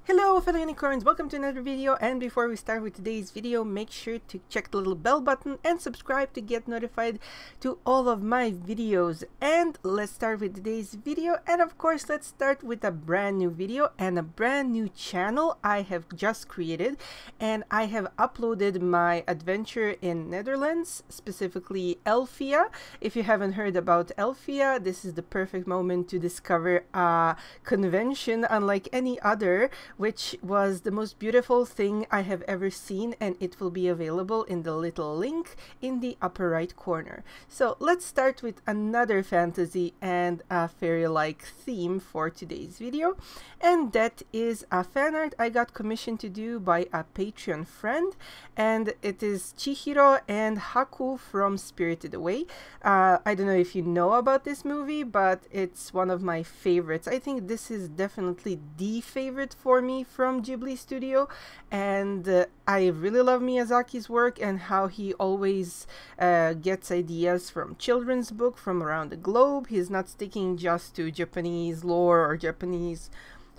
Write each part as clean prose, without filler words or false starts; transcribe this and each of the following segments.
Hello fellow unicorns, welcome to another video, and before we start with today's video, make sure to check the little bell button and subscribe to get notified to all of my videos. And let's start with today's video, and of course let's start with a brand new video and a brand new channel I have just created. And I have uploaded my adventure in Netherlands, specifically Elfia. If you haven't heard about Elfia, this is the perfect moment to discover a convention unlike any other, which was the most beautiful thing I have ever seen, and it will be available in the little link in the upper right corner. So let's start with another fantasy and a fairy-like theme for today's video, and that is a fan art I got commissioned to do by a Patreon friend, and it is Chihiro and Haku from Spirited Away. I don't know if you know about this movie, but it's one of my favorites. I think this is definitely the favorite for me from Ghibli studio, and I really love Miyazaki's work and how he always gets ideas from children's book from around the globe. He's not sticking just to Japanese lore or Japanese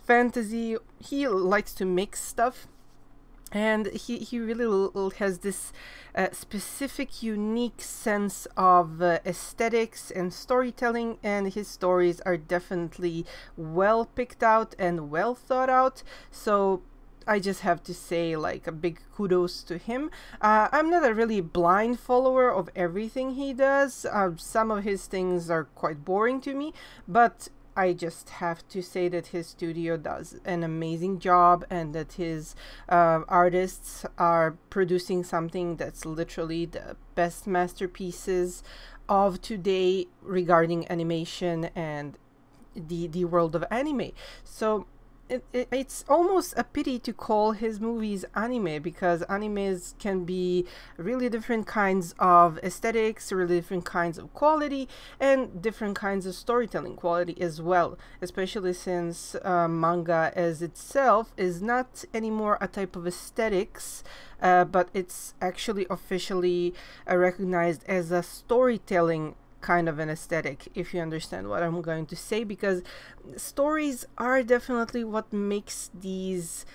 fantasy. He likes to mix stuff, and he really has this specific, unique sense of aesthetics and storytelling, and his stories are definitely well picked out and well thought out. So I just have to say, like, a big kudos to him. I'm not a really blind follower of everything he does. Some of his things are quite boring to me, but I just have to say that his studio does an amazing job, and that his artists are producing something that's literally the best masterpieces of today regarding animation and the world of anime. So it's almost a pity to call his movies anime, because animes can be really different kinds of aesthetics, really different kinds of quality, and different kinds of storytelling quality as well, especially since manga as itself is not anymore a type of aesthetics, but it's actually officially recognized as a storytelling kind of an aesthetic, if you understand what I'm going to say, because stories are definitely what makes these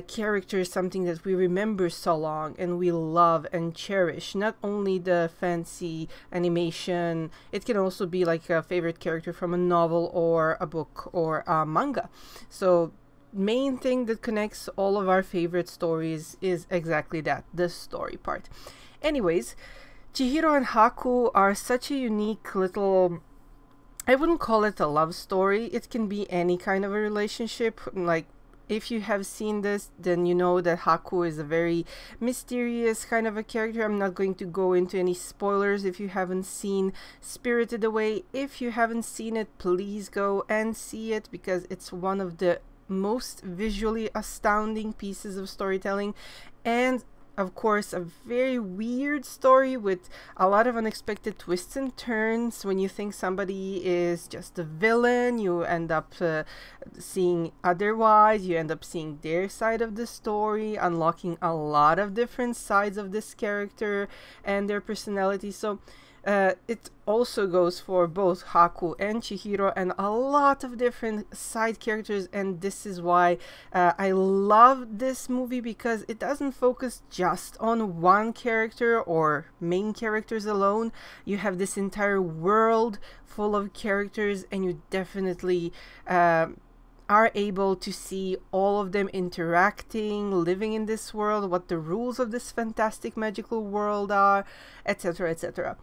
characters something that we remember so long and we love and cherish. Not only the fancy animation, it can also be like a favorite character from a novel or a book or a manga. So main thing that connects all of our favorite stories is exactly that, the story part. Anyways, Chihiro and Haku are such a unique little, I wouldn't call it a love story. It can be any kind of a relationship. Like, if you have seen this, then you know that Haku is a very mysterious kind of a character. I'm not going to go into any spoilers if you haven't seen Spirited Away. If you haven't seen it, please go and see it, because it's one of the most visually astounding pieces of storytelling, and of course a very weird story with a lot of unexpected twists and turns. When you think somebody is just a villain, you end up seeing otherwise. You end up seeing their side of the story, unlocking a lot of different sides of this character and their personality. So it also goes for both Haku and Chihiro and a lot of different side characters, and this is why I love this movie, because it doesn't focus just on one character or main characters alone. You have this entire world full of characters, and you definitely are able to see all of them interacting, living in this world, what the rules of this fantastic magical world are, etc., etc.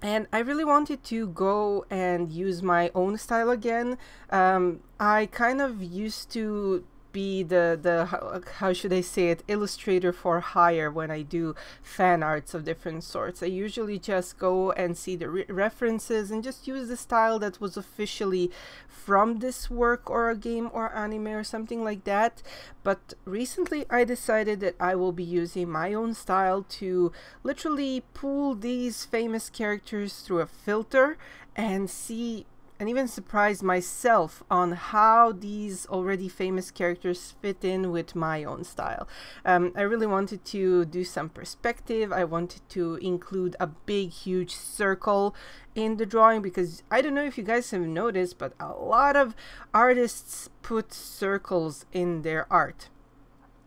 And I really wanted to go and use my own style again. I kind of used to be the how should I say it, illustrator for hire when I do fan arts of different sorts. I usually just go and see the references and just use the style that was officially from this work or a game or anime or something like that. But recently I decided that I will be using my own style to literally pull these famous characters through a filter and see and even surprised myself on how these already famous characters fit in with my own style. I really wanted to do some perspective. I wanted to include a big, huge circle in the drawing, because I don't know if you guys have noticed, but a lot of artists put circles in their art.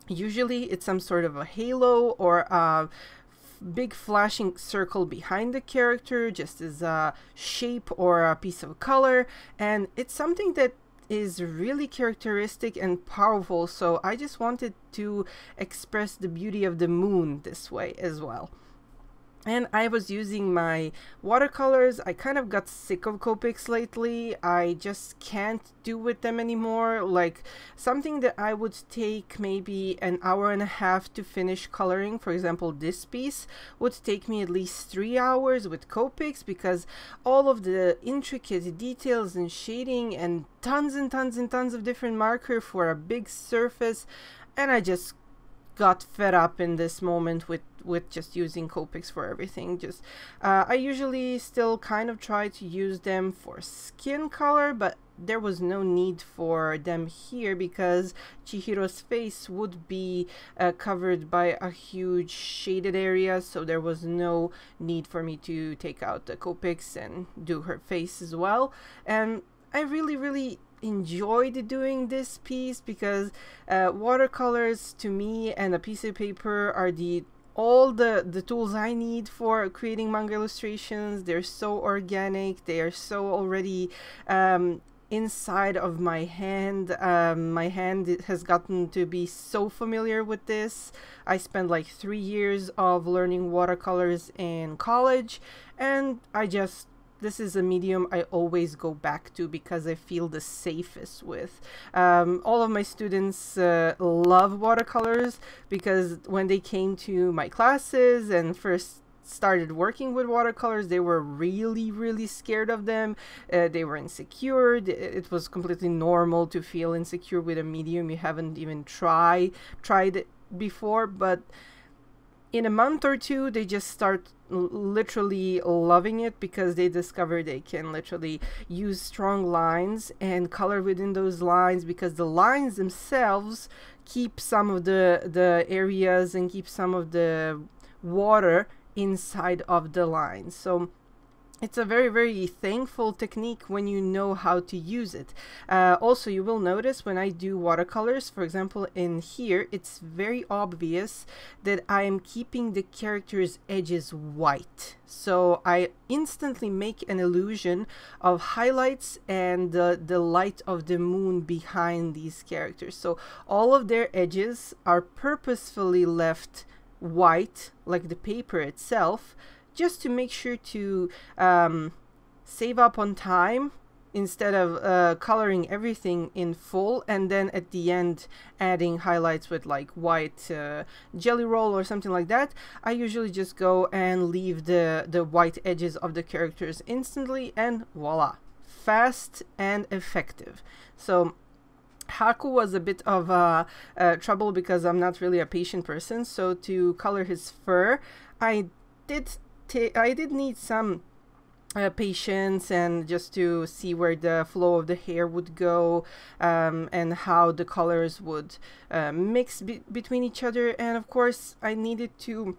Usually it's some sort of a halo or a big flashing circle behind the character, just as a shape or a piece of color, and it's something that is really characteristic and powerful, so I just wanted to express the beauty of the moon this way as well. And I was using my watercolors. I kind of got sick of Copics lately. I just can't do with them anymore. Like, something that I would take maybe an hour and a half to finish coloring, for example this piece, would take me at least 3 hours with Copics, because all of the intricate details and shading and tons and tons and tons of different marker for a big surface, and I just got fed up in this moment with just using Copics for everything. Just I usually still kind of try to use them for skin color, but there was no need for them here because Chihiro's face would be covered by a huge shaded area, so there was no need for me to take out the Copics and do her face as well. And I really enjoyed doing this piece, because watercolors to me and a piece of paper are all the tools I need for creating manga illustrations. They're so organic, they are so already inside of my hand. My hand has gotten to be so familiar with this. I spent like 3 years of learning watercolors in college, and this is a medium I always go back to because I feel the safest with. All of my students love watercolors, because when they came to my classes and first started working with watercolors, they were really scared of them. They were insecure. It was completely normal to feel insecure with a medium you haven't even tried it before, but in a month or two they just start literally loving it, because they discover they can literally use strong lines and color within those lines, because the lines themselves keep some of the areas and keep some of the water inside of the lines. So it's a very thankful technique when you know how to use it. Also, you will notice when I do watercolors, for example in here, it's very obvious that I am keeping the character's edges white. So I instantly make an illusion of highlights and the light of the moon behind these characters. So all of their edges are purposefully left white, like the paper itself, just to make sure to save up on time, instead of coloring everything in full and then at the end adding highlights with like white jelly roll or something like that. I usually just go and leave the white edges of the characters instantly, and voila, fast and effective. So Haku was a bit of trouble because I'm not really a patient person, so to color his fur I did need some patience, and just to see where the flow of the hair would go, and how the colors would mix between each other. And of course I needed to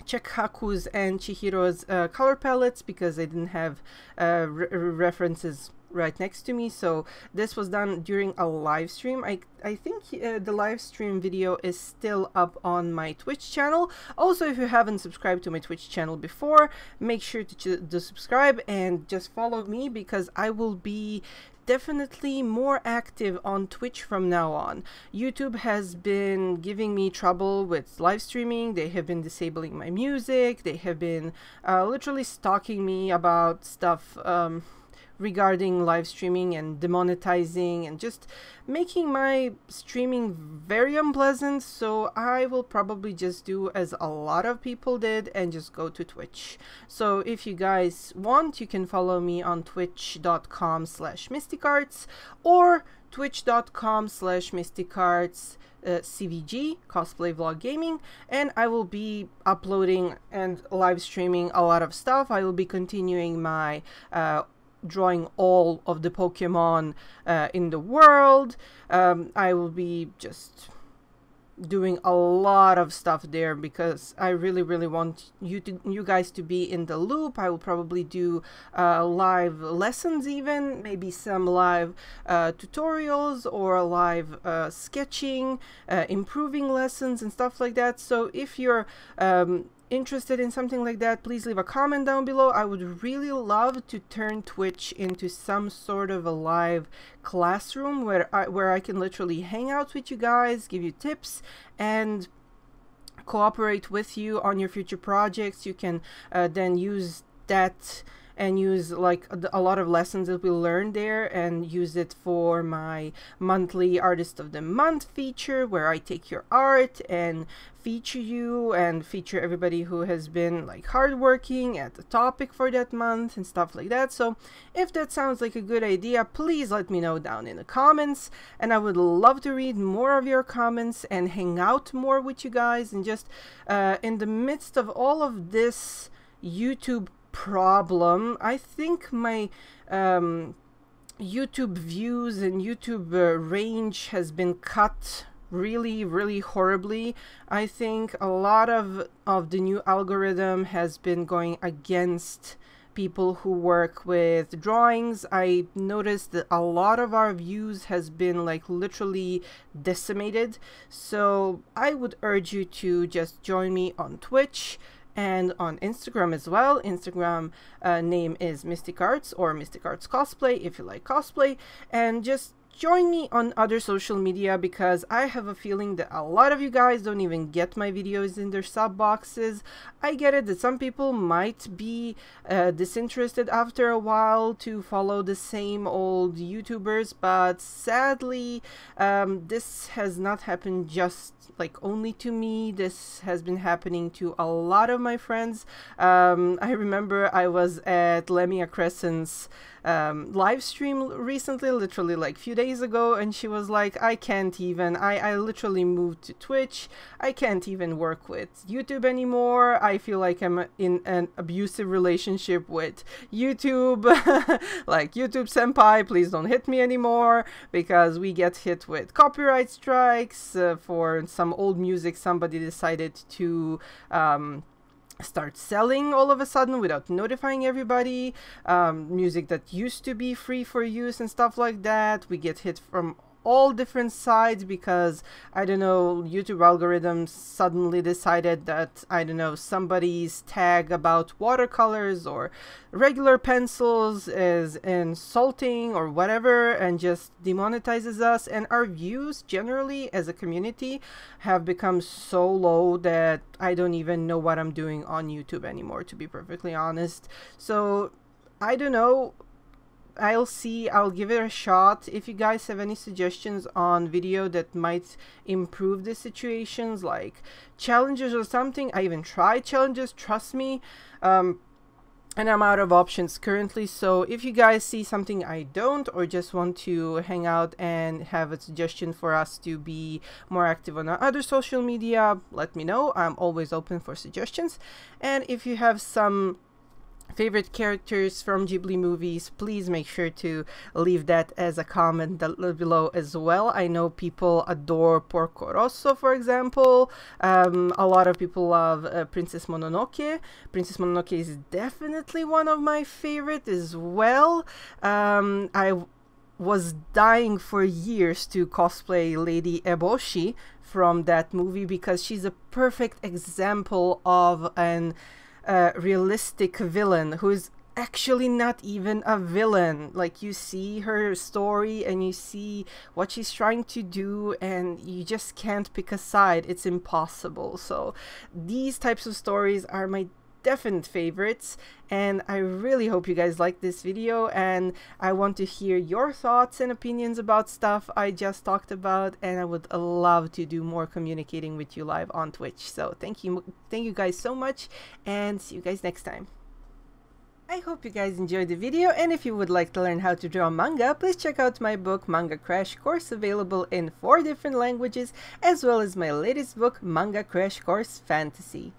check Haku's and Chihiro's color palettes, because I didn't have references right next to me. So this was done during a live stream. I think the live stream video is still up on my Twitch channel. Also, if you haven't subscribed to my Twitch channel before, make sure to subscribe and just follow me, because I will be definitely more active on Twitch from now on. YouTube has been giving me trouble with live streaming. They have been disabling my music. They have been literally stalking me about stuff regarding live streaming and demonetizing and just making my streaming very unpleasant. So I will probably just do as a lot of people did and just go to Twitch. So if you guys want, you can follow me on twitch.com/Mistiqarts or twitch.com/Mistiqarts CVG, cosplay vlog gaming, and I will be uploading and live streaming a lot of stuff. I will be continuing my drawing all of the Pokemon in the world. I will be just doing a lot of stuff there because I really want you guys to be in the loop. I will probably do live lessons, even maybe some live tutorials or live sketching, improving lessons and stuff like that. So if you're interested in something like that, please leave a comment down below. I would really love to turn Twitch into some sort of a live classroom where I can literally hang out with you guys, give you tips, and cooperate with you on your future projects. You can then use that and use like a lot of lessons that we learned there and use it for my monthly Artist of the Month feature, where I take your art and feature you and feature everybody who has been like hardworking at the topic for that month and stuff like that. So if that sounds like a good idea, please let me know down in the comments, and I would love to read more of your comments and hang out more with you guys. And just in the midst of all of this YouTube problem, I think my YouTube views and YouTube range has been cut really horribly. I think a lot of the new algorithm has been going against people who work with drawings. I noticed that a lot of our views has been like literally decimated. So I would urge you to just join me on Twitch and on Instagram as well. Instagram name is Mistiqarts or Mistiqarts Cosplay if you like cosplay, and just join me on other social media, because I have a feeling that a lot of you guys don't even get my videos in their sub boxes. I get it that some people might be disinterested after a while to follow the same old YouTubers, but sadly this has not happened just like only to me. This has been happening to a lot of my friends. I remember I was at Lemia Crescent's live stream recently, literally like a few days ago, and she was like, I can't even, I literally moved to Twitch, I can't even work with YouTube anymore, I feel like I'm in an abusive relationship with YouTube. Like, YouTube senpai, please don't hit me anymore, because we get hit with copyright strikes for some old music somebody decided to start selling all of a sudden without notifying everybody. Music that used to be free for use and stuff like that. We get hit from all different sides because, I don't know, YouTube algorithms suddenly decided that, I don't know, somebody's tag about watercolors or regular pencils is insulting or whatever, and just demonetizes us, and our views generally as a community have become so low that I don't even know what I'm doing on YouTube anymore, to be perfectly honest. So I don't know, I'll see, I'll give it a shot. If you guys have any suggestions on video that might improve the situations, like challenges or something, I even tried challenges, trust me, and I'm out of options currently. So if you guys see something I don't, or just want to hang out and have a suggestion for us to be more active on our other social media, let me know. I'm always open for suggestions. And if you have some favorite characters from Ghibli movies, please make sure to leave that as a comment below as well. I know people adore Porco Rosso, for example. A lot of people love Princess Mononoke. Princess Mononoke is definitely one of my favorite as well. I was dying for years to cosplay Lady Eboshi from that movie, because she's a perfect example of an realistic villain who's actually not even a villain. Like, you see her story and you see what she's trying to do, and you just can't pick a side. It's impossible. So these types of stories are my definite favorites, and I really hope you guys like this video, and I want to hear your thoughts and opinions about stuff I just talked about, and I would love to do more communicating with you live on Twitch. So thank you guys so much, and see you guys next time. I hope you guys enjoyed the video, and if you would like to learn how to draw manga, please check out my book Manga Crash Course, available in 4 different languages, as well as my latest book Manga Crash Course Fantasy.